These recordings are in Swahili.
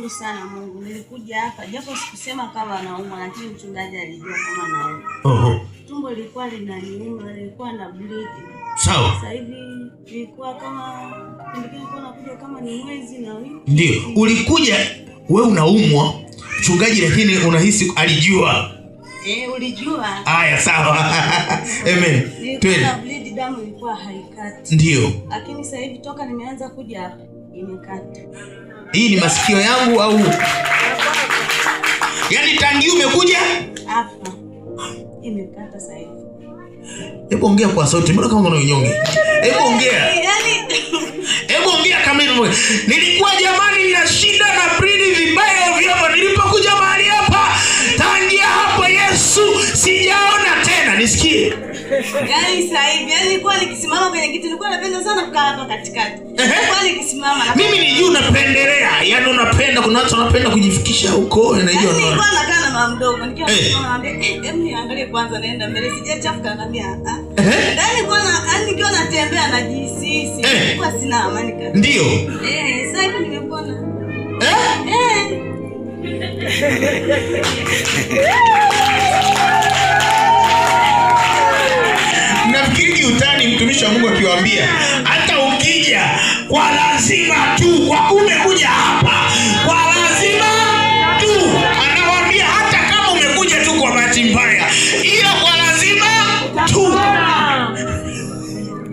namshukuru sana Mungu. Nilikuja hapa japo sikusema kama naumwa, lakini mchungaji alijua kama naumwa. Tumbo lilikuwa linaniuma, nilikuwa na bleed. Sawa. Sasa hivi nilikuwa kama nilikuwa nakuja kama ni mwezi na wiki. Ndio. Ulikuja wewe unaumwa, mchungaji lakini unahisi alijua. Ulijua. Haya sawa. Amen. Nilikuwa bleed, damu ilikuwa haikati. Ndio. Lakini sasa hivi toka nimeanza kuja hapa imekata. Hii ni masikio yangu au? Yaani tangi umekuja? Hapa. Imekata sasa hivi. Hebu ongea kwa sauti, mbona kama unanyonge? Hebu ongea. Hebu ongea kama hivyo. Nilikuwa jamani nina shida na bleed vibaya ovyo. Nilipokuja mahali hapa, tangia hapo Yesu sijaona tena. Nisikie. Yaani sasa hivi, yaani nilikuwa nikisimama kwenye kiti nilikuwa napenda sana kukaa hapa katikati. Nilikuwa nikisimama. Mimi ni juu napendelea. Yaani unapenda, kuna watu wanapenda kujifikisha huko, unajua. Nilikuwa nakaa na mama mdogo, nikiwa naambia, "Hebu niangalie kwanza naenda mbele sijachafuka naambia." Yaani nikiwa natembea najihisi, nilikuwa sina amani kabisa. Ndio. Sasa hivi nimepona. Nafikiri utani mtumishi wa Mungu akiwaambia hata ukija kwa lazima tu, kwa umekuja hapa kwa lazima tu, anawaambia hata kama umekuja tu kwa bahati mbaya, hiyo kwa lazima tu.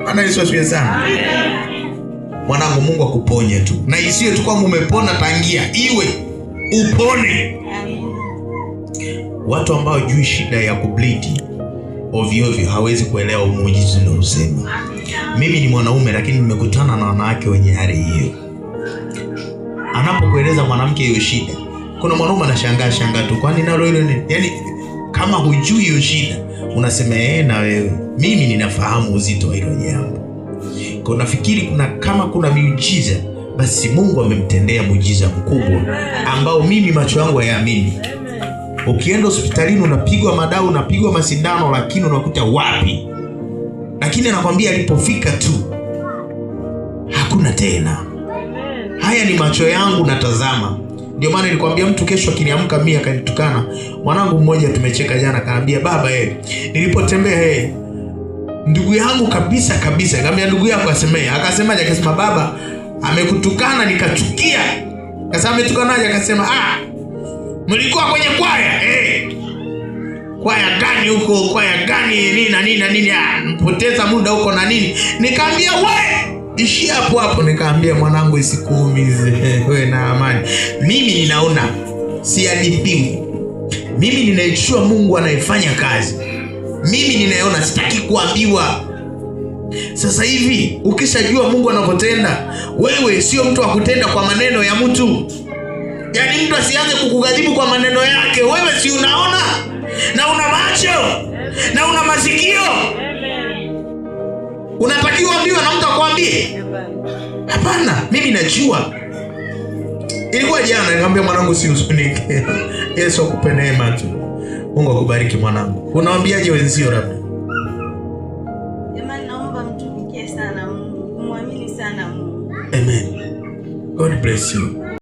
Ana Yesu asifiwe sana. Mwanangu, Mungu akuponye tu, na isiwe tu kwamba umepona tangia, iwe upone. Watu ambao juu shida ya kubleed ovyo ovyo hawezi kuelewa muujiza na usema. Mimi ni mwanaume lakini nimekutana na wanawake wenye hali hiyo. Anapokueleza mwanamke hiyo shida, kuna mwanaume anashangaa tu, kwani nalo hilo nini? Yaani kama hujui hiyo shida, unasema na wewe mimi ninafahamu uzito wa hilo jambo. Kwa nafikiri kama kuna miujiza, basi Mungu amemtendea muujiza mkubwa ambao mimi macho yangu hayaamini. Ukienda hospitalini unapigwa madawa, unapigwa masindano, lakini unakuta wapi? Lakini anakuambia alipofika tu hakuna tena. Haya ni macho yangu natazama. Ndio maana nilikwambia mtu kesho akiniamka mimi akanitukana. Mwanangu mmoja tumecheka jana akaniambia, "Baba nilipotembea ndugu yangu kabisa." Nikamwambia, "Ndugu yako asemee?" Akasemaje? Akasema, "Baba amekutukana nikachukia." Akasema, "Ametukanaje?" Akasema, "Mlikuwa kwenye kwaya." Kwaya gani huko? Kwaya gani? Nini? Mpoteza muda huko na nini? Nikamwambia, ishi hapo. Nikamwambia, "Mwanangu isikuumize. Wewe na amani." Mimi ninaona siadhibiwi. Mimi ninaijua Mungu anayefanya kazi. Mimi ninaona, sitaki kuambiwa. Sasa hivi ukishajua Mungu anapotenda, wewe sio mtu wa kutenda kwa maneno ya mtu. Yaani mtu asianze kukughadhibu kwa maneno yake. Wewe si unaona? Na una macho na una masikio. Unatakiwa ambiwe na mtu akwambie? Hapana, mimi najua. Ilikuwa jana nikamwambia mwanangu usihuzunike. Yesu akupe neema tu. Mungu akubariki mwanangu. Unawaambiaje wenzio labda? Jamani, naomba mtumikie sana Mungu, muamini sana Mungu. Amen. God bless you.